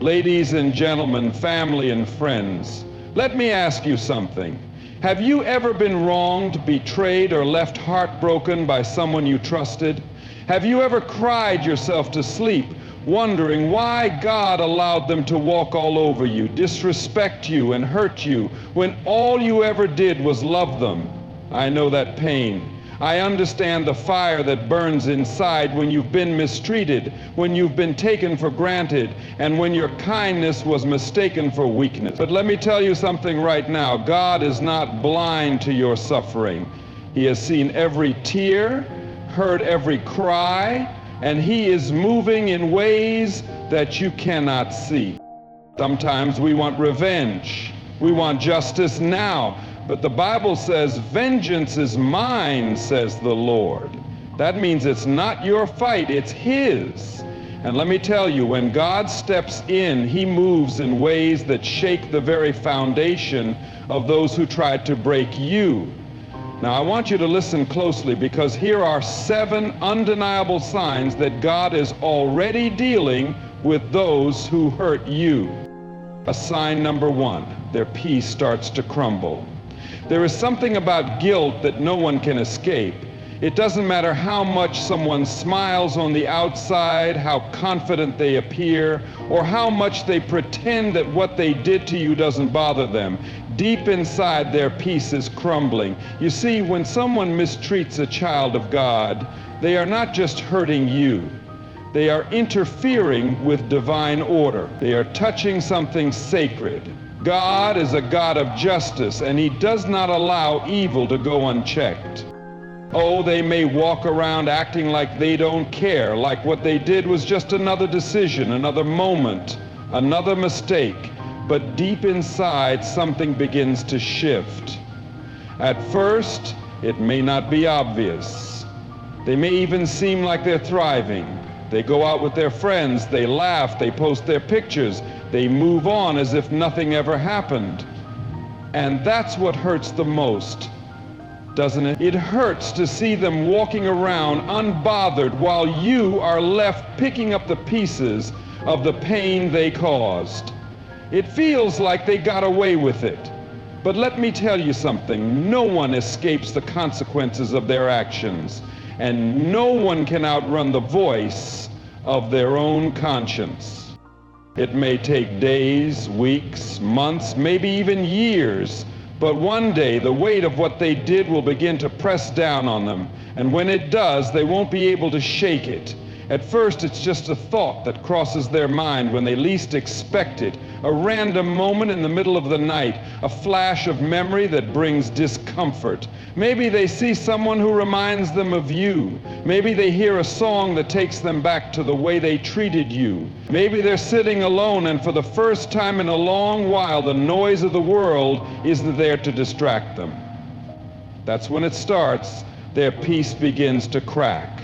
Ladies and gentlemen, family and friends, let me ask you something. Have you ever been wronged, betrayed, or left heartbroken by someone you trusted? Have you ever cried yourself to sleep, wondering why God allowed them to walk all over you, disrespect you, and hurt you, when all you ever did was love them? I know that pain. I understand the fire that burns inside when you've been mistreated, when you've been taken for granted, and when your kindness was mistaken for weakness. But let me tell you something right now. God is not blind to your suffering. He has seen every tear, heard every cry, and He is moving in ways that you cannot see. Sometimes we want revenge. We want justice now. But the Bible says, vengeance is mine, says the Lord. That means it's not your fight, it's His. And let me tell you, when God steps in, He moves in ways that shake the very foundation of those who tried to break you. Now, I want you to listen closely, because here are 7 undeniable signs that God is already dealing with those who hurt you. A sign number 1, their peace starts to crumble. There is something about guilt that no one can escape. It doesn't matter how much someone smiles on the outside, how confident they appear, or how much they pretend that what they did to you doesn't bother them. Deep inside, their peace is crumbling. You see, when someone mistreats a child of God, they are not just hurting you. They are interfering with divine order. They are touching something sacred. God is a God of justice, and He does not allow evil to go unchecked. Oh, they may walk around acting like they don't care, like what they did was just another decision, another moment, another mistake. But deep inside, something begins to shift. At first, it may not be obvious. They may even seem like they're thriving. They go out with their friends, they laugh, they post their pictures, they move on as if nothing ever happened. And that's what hurts the most, doesn't it? It hurts to see them walking around unbothered while you are left picking up the pieces of the pain they caused. It feels like they got away with it. But let me tell you something. No one escapes the consequences of their actions, and no one can outrun the voice of their own conscience. It may take days, weeks, months, maybe even years, but one day the weight of what they did will begin to press down on them, and when it does, they won't be able to shake it. At first, it's just a thought that crosses their mind when they least expect it, a random moment in the middle of the night, a flash of memory that brings discomfort. Maybe they see someone who reminds them of you. Maybe they hear a song that takes them back to the way they treated you. Maybe they're sitting alone, and for the first time in a long while, the noise of the world isn't there to distract them. That's when it starts. Their peace begins to crack.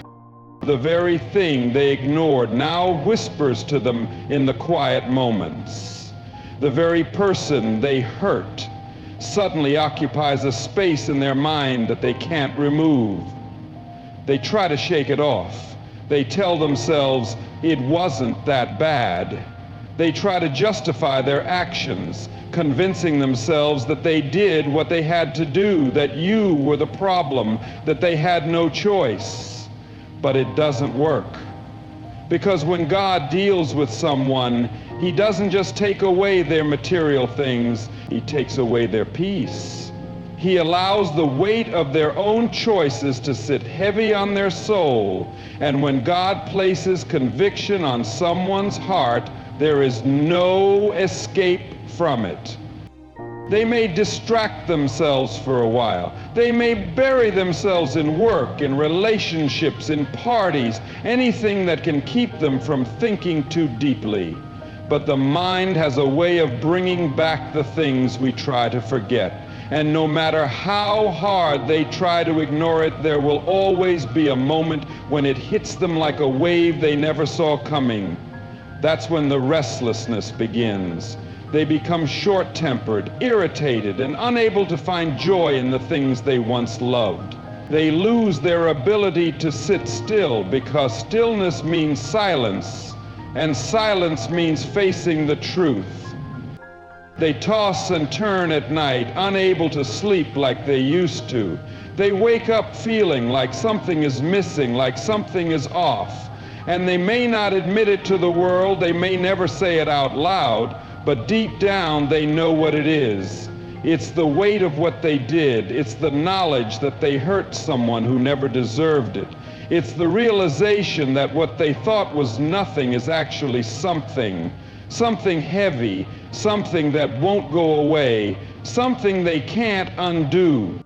The very thing they ignored now whispers to them in the quiet moments. The very person they hurt suddenly occupies a space in their mind that they can't remove. They try to shake it off. They tell themselves it wasn't that bad. They try to justify their actions, convincing themselves that they did what they had to do, that you were the problem, that they had no choice. But it doesn't work. Because when God deals with someone, He doesn't just take away their material things, He takes away their peace. He allows the weight of their own choices to sit heavy on their soul. And when God places conviction on someone's heart, there is no escape from it. They may distract themselves for a while. They may bury themselves in work, in relationships, in parties, anything that can keep them from thinking too deeply. But the mind has a way of bringing back the things we try to forget. And no matter how hard they try to ignore it, there will always be a moment when it hits them like a wave they never saw coming. That's when the restlessness begins. They become short-tempered, irritated, and unable to find joy in the things they once loved. They lose their ability to sit still, because stillness means silence, and silence means facing the truth. They toss and turn at night, unable to sleep like they used to. They wake up feeling like something is missing, like something is off. And they may not admit it to the world, they may never say it out loud, but deep down they know what it is. It's the weight of what they did. It's the knowledge that they hurt someone who never deserved it. It's the realization that what they thought was nothing is actually something heavy, something that won't go away, something they can't undo.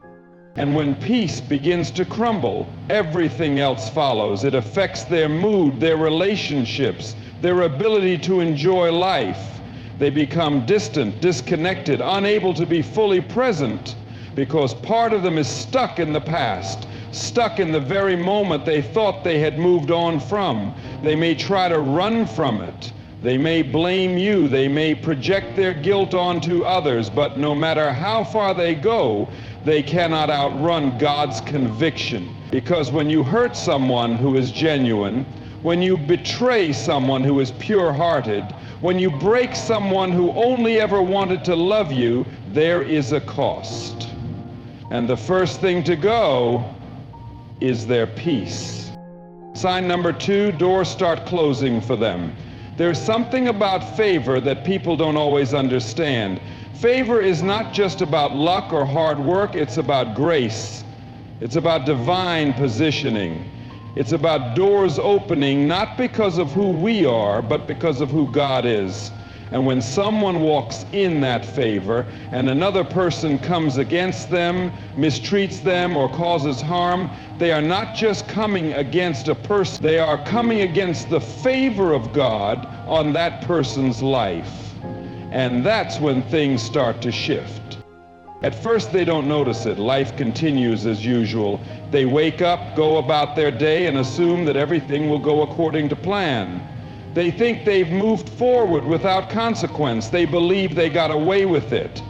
And when peace begins to crumble, everything else follows. It affects their mood, their relationships, their ability to enjoy life. They become distant, disconnected, unable to be fully present because part of them is stuck in the past, stuck in the very moment they thought they had moved on from. They may try to run from it. They may blame you. They may project their guilt onto others, but no matter how far they go, they cannot outrun God's conviction. Because when you hurt someone who is genuine, when you betray someone who is pure-hearted, when you break someone who only ever wanted to love you, there is a cost. And the first thing to go is their peace. Sign number 2, doors start closing for them. There's something about favor that people don't always understand. Favor is not just about luck or hard work, it's about grace. It's about divine positioning. It's about doors opening, not because of who we are, but because of who God is. And when someone walks in that favor and another person comes against them, mistreats them, or causes harm, they are not just coming against a person, they are coming against the favor of God on that person's life. And that's when things start to shift. At first they don't notice it. Life continues as usual. They wake up, go about their day, and assume that everything will go according to plan. They think they've moved forward without consequence. They believe they got away with it.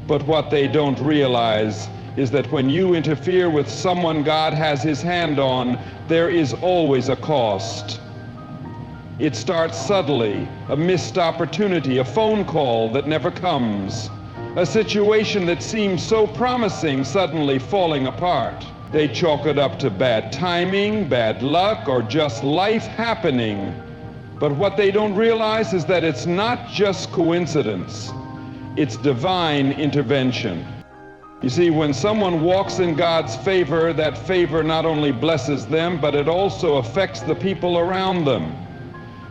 But what they don't realize is that when you interfere with someone God has his hand on, there is always a cost. It starts subtly, a missed opportunity, a phone call that never comes, a situation that seems so promising suddenly falling apart. They chalk it up to bad timing, bad luck, or just life happening. But what they don't realize is that it's not just coincidence, it's divine intervention. You see, when someone walks in God's favor, that favor not only blesses them, but it also affects the people around them.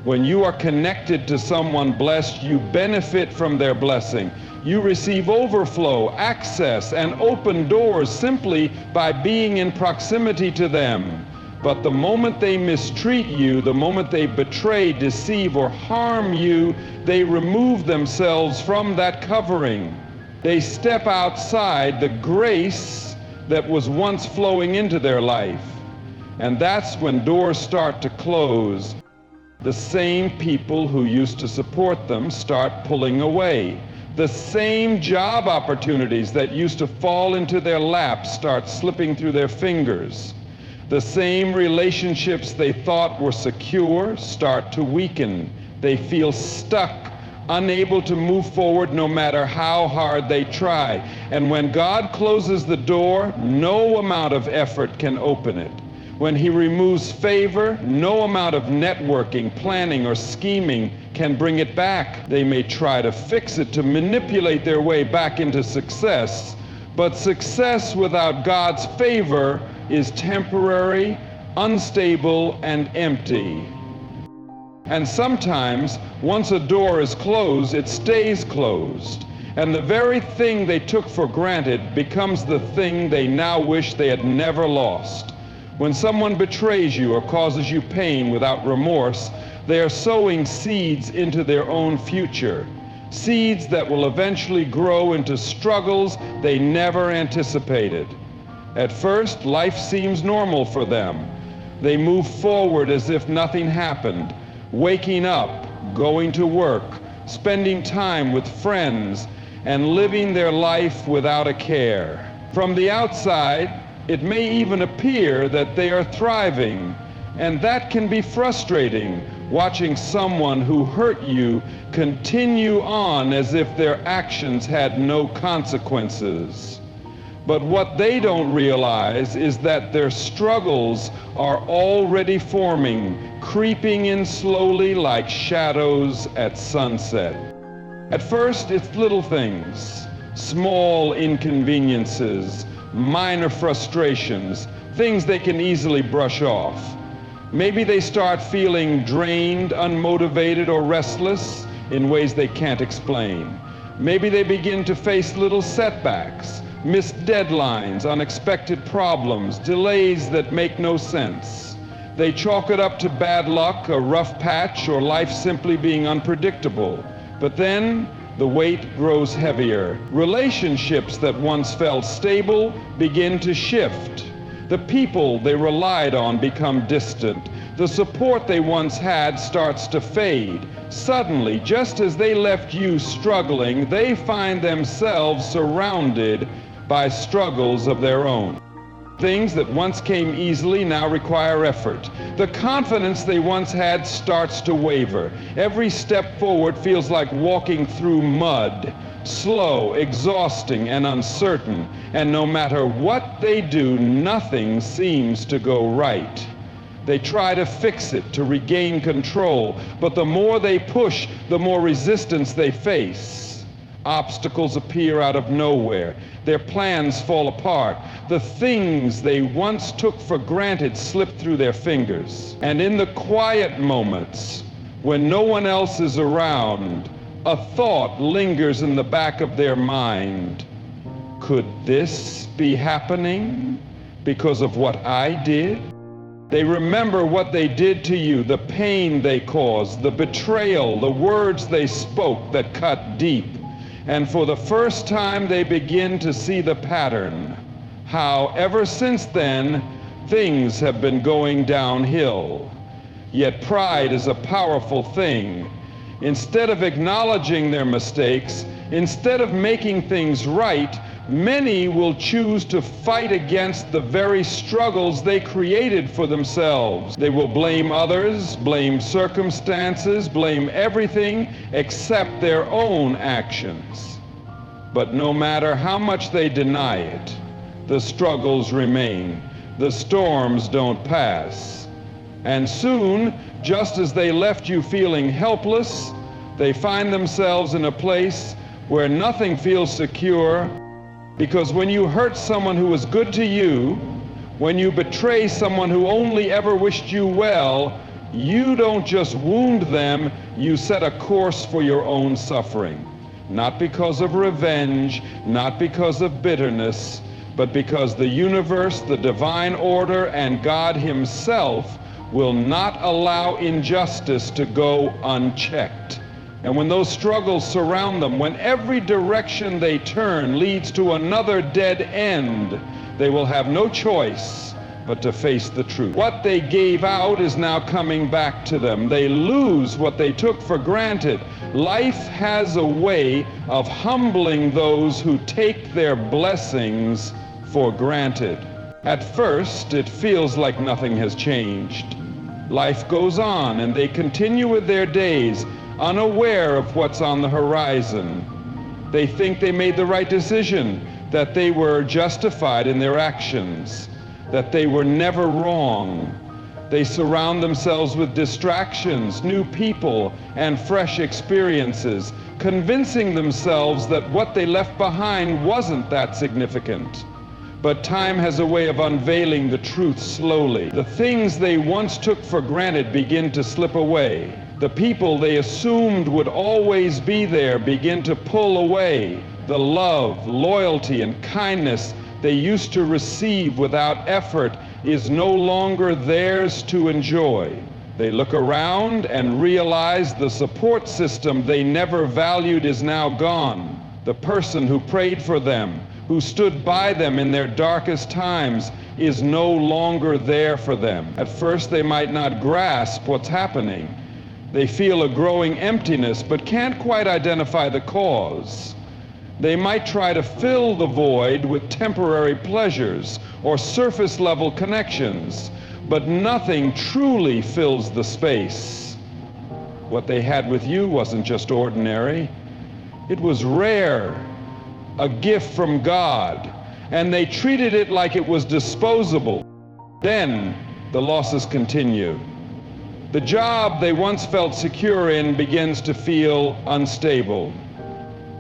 When you are connected to someone blessed, you benefit from their blessing. You receive overflow, access, and open doors simply by being in proximity to them. But the moment they mistreat you, the moment they betray, deceive, or harm you, they remove themselves from that covering. They step outside the grace that was once flowing into their life. And that's when doors start to close. The same people who used to support them start pulling away. The same job opportunities that used to fall into their laps start slipping through their fingers. The same relationships they thought were secure start to weaken. They feel stuck, unable to move forward no matter how hard they try. And when God closes the door, no amount of effort can open it. When he removes favor, no amount of networking, planning, or scheming can bring it back. They may try to fix it, to manipulate their way back into success, but success without God's favor is temporary, unstable, and empty. And sometimes, once a door is closed, it stays closed. And the very thing they took for granted becomes the thing they now wish they had never lost. When someone betrays you or causes you pain without remorse, they are sowing seeds into their own future. Seeds that will eventually grow into struggles they never anticipated. At first, life seems normal for them. They move forward as if nothing happened, waking up, going to work, spending time with friends, and living their life without a care. From the outside, it may even appear that they are thriving, and that can be frustrating watching someone who hurt you continue on as if their actions had no consequences. But what they don't realize is that their struggles are already forming, creeping in slowly like shadows at sunset. At first, it's little things, small inconveniences, minor frustrations, things they can easily brush off. Maybe they start feeling drained, unmotivated, or restless in ways they can't explain. Maybe they begin to face little setbacks, missed deadlines, unexpected problems, delays that make no sense. They chalk it up to bad luck, a rough patch, or life simply being unpredictable. But then the weight grows heavier. Relationships that once felt stable begin to shift. The people they relied on become distant. The support they once had starts to fade. Suddenly, just as they left you struggling, they find themselves surrounded by struggles of their own. Things that once came easily now require effort. The confidence they once had starts to waver. Every step forward feels like walking through mud, slow, exhausting, and uncertain. And no matter what they do, nothing seems to go right. They try to fix it, to regain control, but the more they push, the more resistance they face. Obstacles appear out of nowhere. Their plans fall apart. The things they once took for granted slip through their fingers. And in the quiet moments, when no one else is around, a thought lingers in the back of their mind. Could this be happening because of what I did? They remember what they did to you, the pain they caused, the betrayal, the words they spoke that cut deep. And for the first time, they begin to see the pattern, how ever since then, things have been going downhill. Yet pride is a powerful thing. Instead of acknowledging their mistakes, instead of making things right, many will choose to fight against the very struggles they created for themselves. They will blame others, blame circumstances, blame everything except their own actions. But no matter how much they deny it, the struggles remain. The storms don't pass. And soon, just as they left you feeling helpless, they find themselves in a place where nothing feels secure. Because when you hurt someone who was good to you, when you betray someone who only ever wished you well, you don't just wound them, you set a course for your own suffering. Not because of revenge, not because of bitterness, but because the universe, the divine order, and God Himself will not allow injustice to go unchecked. And when those struggles surround them, when every direction they turn leads to another dead end, they will have no choice but to face the truth. What they gave out is now coming back to them. They lose what they took for granted. Life has a way of humbling those who take their blessings for granted. At first, it feels like nothing has changed. Life goes on, and they continue with their days, unaware of what's on the horizon. They think they made the right decision, that they were justified in their actions, that they were never wrong. They surround themselves with distractions, new people, and fresh experiences, convincing themselves that what they left behind wasn't that significant. But time has a way of unveiling the truth slowly. The things they once took for granted begin to slip away. The people they assumed would always be there begin to pull away. The love, loyalty, and kindness they used to receive without effort is no longer theirs to enjoy. They look around and realize the support system they never valued is now gone. The person who prayed for them, who stood by them in their darkest times, is no longer there for them. At first, they might not grasp what's happening. They feel a growing emptiness, but can't quite identify the cause. They might try to fill the void with temporary pleasures or surface-level connections, but nothing truly fills the space. What they had with you wasn't just ordinary. It was rare, a gift from God, and they treated it like it was disposable. Then the losses continue. The job they once felt secure in begins to feel unstable.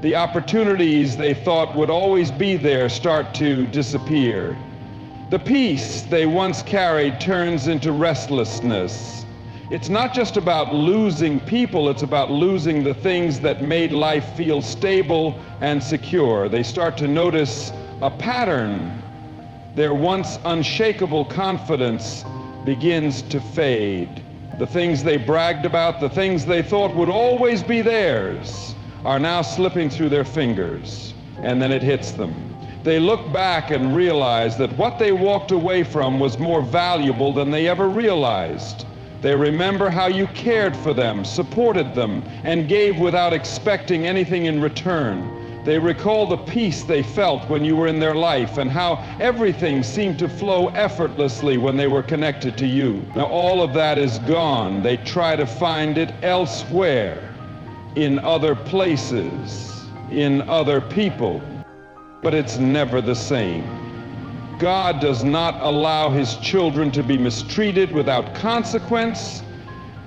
The opportunities they thought would always be there start to disappear. The peace they once carried turns into restlessness. It's not just about losing people, it's about losing the things that made life feel stable and secure. They start to notice a pattern. Their once unshakable confidence begins to fade. The things they bragged about, the things they thought would always be theirs, are now slipping through their fingers, and then it hits them. They look back and realize that what they walked away from was more valuable than they ever realized. They remember how you cared for them, supported them, and gave without expecting anything in return. They recall the peace they felt when you were in their life and how everything seemed to flow effortlessly when they were connected to you. Now all of that is gone. They try to find it elsewhere, in other places, in other people, but it's never the same. God does not allow his children to be mistreated without consequence.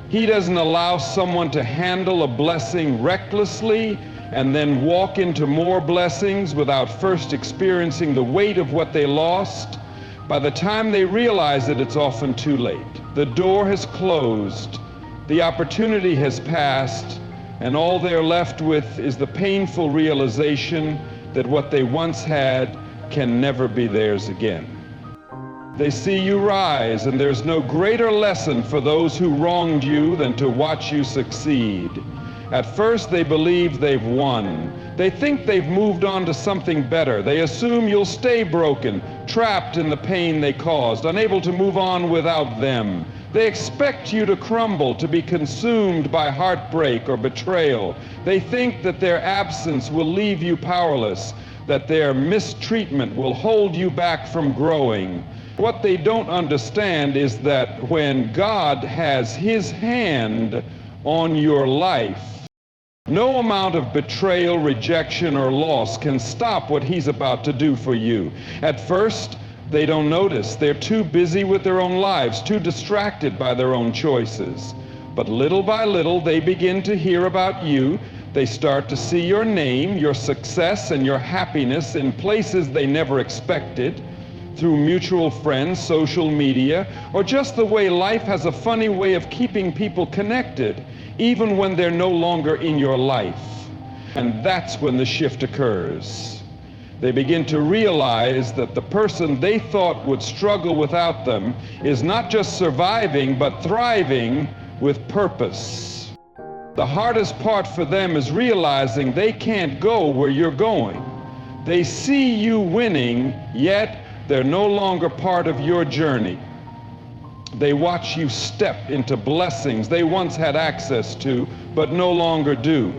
He doesn't allow someone to handle a blessing recklessly and then walk into more blessings without first experiencing the weight of what they lost. By the time they realize it, it's often too late. The door has closed, the opportunity has passed, and all they're left with is the painful realization that what they once had can never be theirs again. They see you rise, and there's no greater lesson for those who wronged you than to watch you succeed. At first, they believe they've won. They think they've moved on to something better. They assume you'll stay broken, trapped in the pain they caused, unable to move on without them. They expect you to crumble, to be consumed by heartbreak or betrayal. They think that their absence will leave you powerless, that their mistreatment will hold you back from growing. What they don't understand is that when God has his hand on your life, no amount of betrayal, rejection, or loss can stop what he's about to do for you. At first, they don't notice. They're too busy with their own lives, too distracted by their own choices. But little by little, they begin to hear about you. They start to see your name, your success, and your happiness in places they never expected, through mutual friends, social media, or just the way life has a funny way of keeping people connected, even when they're no longer in your life. And that's when the shift occurs. They begin to realize that the person they thought would struggle without them is not just surviving, but thriving with purpose. The hardest part for them is realizing they can't go where you're going. They see you winning, yet they're no longer part of your journey. They watch you step into blessings they once had access to, but no longer do.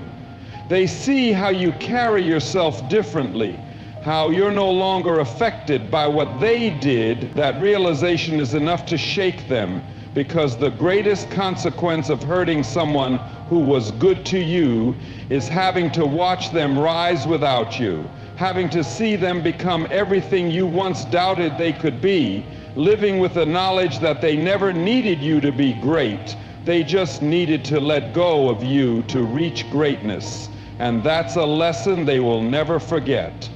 They see how you carry yourself differently, how you're no longer affected by what they did. That realization is enough to shake them, because the greatest consequence of hurting someone who was good to you is having to watch them rise without you, having to see them become everything you once doubted they could be, living with the knowledge that they never needed you to be great. They just needed to let go of you to reach greatness. And that's a lesson they will never forget.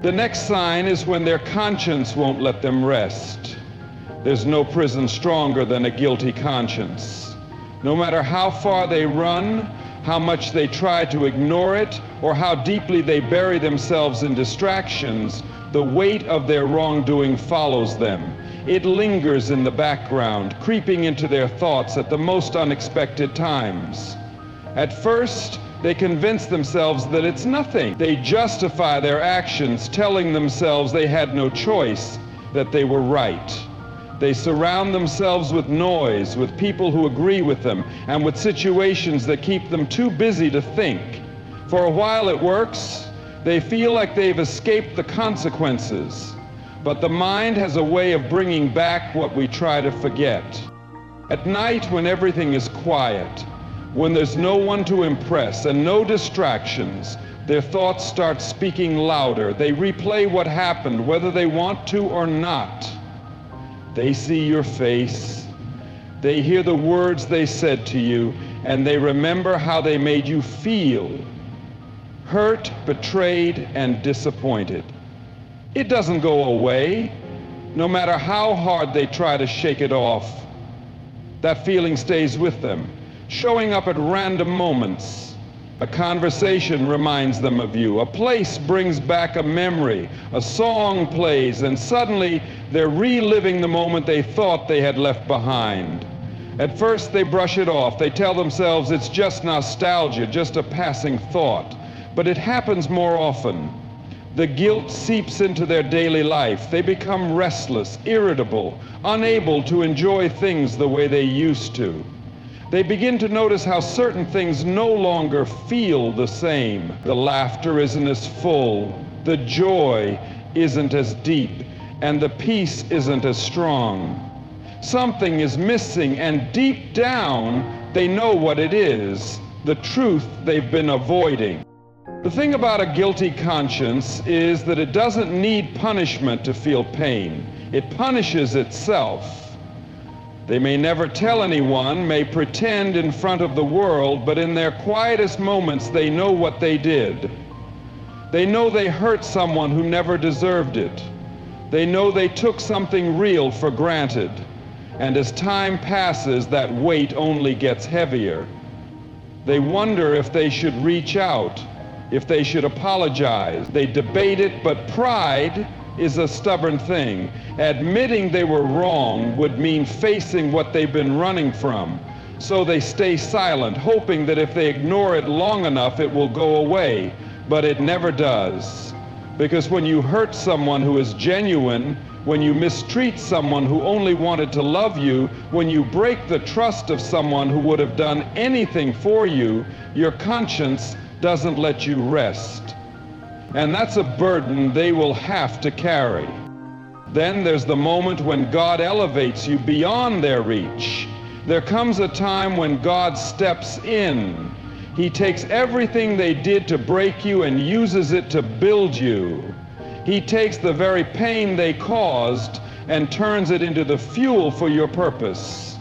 The next sign is when their conscience won't let them rest. There's no prison stronger than a guilty conscience. No matter how far they run, how much they try to ignore it, or how deeply they bury themselves in distractions, the weight of their wrongdoing follows them. It lingers in the background, creeping into their thoughts at the most unexpected times. At first, they convince themselves that it's nothing. They justify their actions, telling themselves they had no choice, that they were right. They surround themselves with noise, with people who agree with them, and with situations that keep them too busy to think. For a while it works. They feel like they've escaped the consequences. But the mind has a way of bringing back what we try to forget. At night, when everything is quiet, When there's no one to impress and no distractions, their thoughts start speaking louder. They replay what happened, whether they want to or not. They see your face. They hear the words they said to you, and they remember how they made you feel. Hurt, betrayed, and disappointed. It doesn't go away, no matter how hard they try to shake it off. That feeling stays with them, showing up at random moments. A conversation reminds them of you. A place brings back a memory. A song plays, and suddenly they're reliving the moment they thought they had left behind. At first, they brush it off. They tell themselves it's just nostalgia, just a passing thought. But it happens more often. The guilt seeps into their daily life. They become restless, irritable, unable to enjoy things the way they used to. They begin to notice how certain things no longer feel the same. The laughter isn't as full, the joy isn't as deep, and the peace isn't as strong. Something is missing, and deep down, they know what it is, the truth they've been avoiding. The thing about a guilty conscience is that it doesn't need punishment to feel pain. It punishes itself. They may never tell anyone, may pretend in front of the world, but in their quietest moments, they know what they did. They know they hurt someone who never deserved it. They know they took something real for granted. And as time passes, that weight only gets heavier. They wonder if they should reach out, if they should apologize. They debate it, but pride is a stubborn thing. Admitting they were wrong would mean facing what they've been running from. So they stay silent, hoping that if they ignore it long enough, it will go away. But it never does. Because when you hurt someone who is genuine, when you mistreat someone who only wanted to love you, when you break the trust of someone who would have done anything for you, your conscience doesn't let you rest. And that's a burden they will have to carry. Then there's the moment when God elevates you beyond their reach. There comes a time when God steps in. He takes everything they did to break you and uses it to build you. He takes the very pain they caused and turns it into the fuel for your purpose.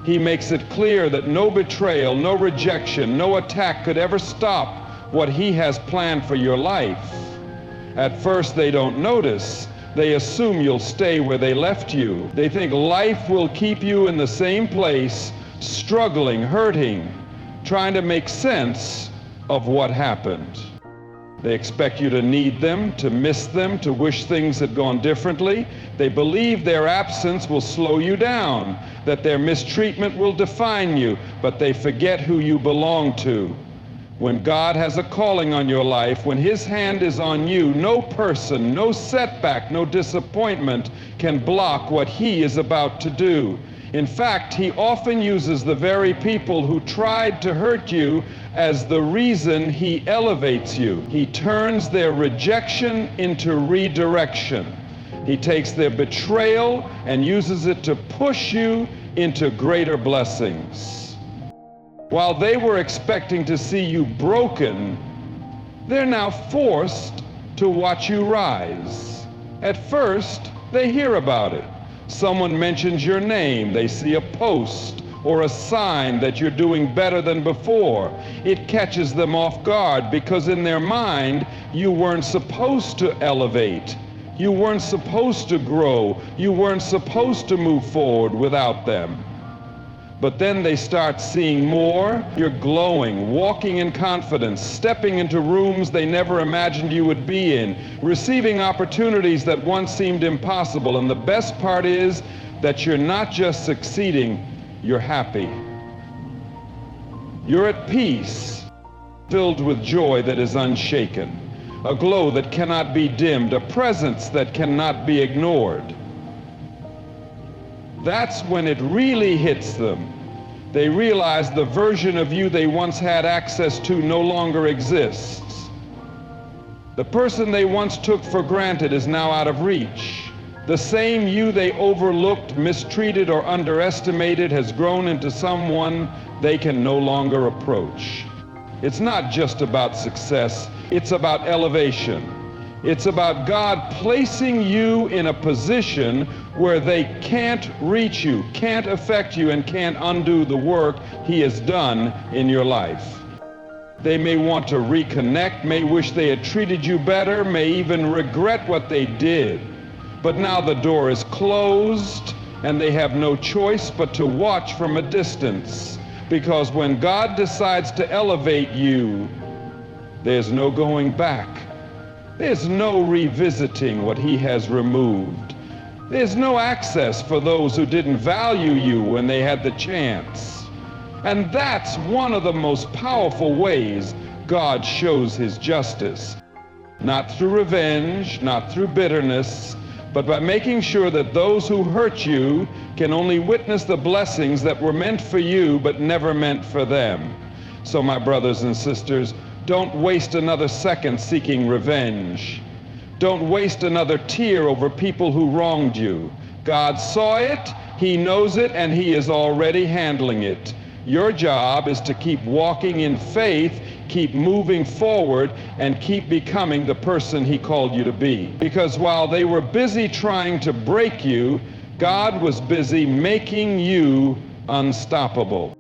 He makes it clear that no betrayal, no rejection, no attack could ever stop what He has planned for your life. At first they don't notice. They assume you'll stay where they left you. They think life will keep you in the same place, struggling, hurting, trying to make sense of what happened. They expect you to need them, to miss them, to wish things had gone differently. They believe their absence will slow you down, that their mistreatment will define you, but they forget who you belong to. When God has a calling on your life, when His hand is on you, no person, no setback, no disappointment can block what He is about to do. In fact, He often uses the very people who tried to hurt you as the reason He elevates you. He turns their rejection into redirection. He takes their betrayal and uses it to push you into greater blessings. While they were expecting to see you broken, they're now forced to watch you rise. At first, they hear about it. Someone mentions your name, they see a post or a sign that you're doing better than before. It catches them off guard because in their mind, you weren't supposed to elevate. You weren't supposed to grow. You weren't supposed to move forward without them. But then they start seeing more. You're glowing, walking in confidence, stepping into rooms they never imagined you would be in, receiving opportunities that once seemed impossible. And the best part is that you're not just succeeding, you're happy. You're at peace, filled with joy that is unshaken, a glow that cannot be dimmed, a presence that cannot be ignored. That's when it really hits them. They realize the version of you they once had access to no longer exists. The person they once took for granted is now out of reach. The same you they overlooked, mistreated, or underestimated has grown into someone they can no longer approach. It's not just about success, it's about elevation. It's about God placing you in a position where they can't reach you, can't affect you, and can't undo the work He has done in your life. They may want to reconnect, may wish they had treated you better, may even regret what they did. But now the door is closed, and they have no choice but to watch from a distance. Because when God decides to elevate you, there's no going back. There's no revisiting what He has removed. There's no access for those who didn't value you when they had the chance. And that's one of the most powerful ways God shows His justice. Not through revenge, not through bitterness, but by making sure that those who hurt you can only witness the blessings that were meant for you but never meant for them. So my brothers and sisters, don't waste another second seeking revenge. Don't waste another tear over people who wronged you. God saw it, He knows it, and He is already handling it. Your job is to keep walking in faith, keep moving forward, and keep becoming the person He called you to be. Because while they were busy trying to break you, God was busy making you unstoppable.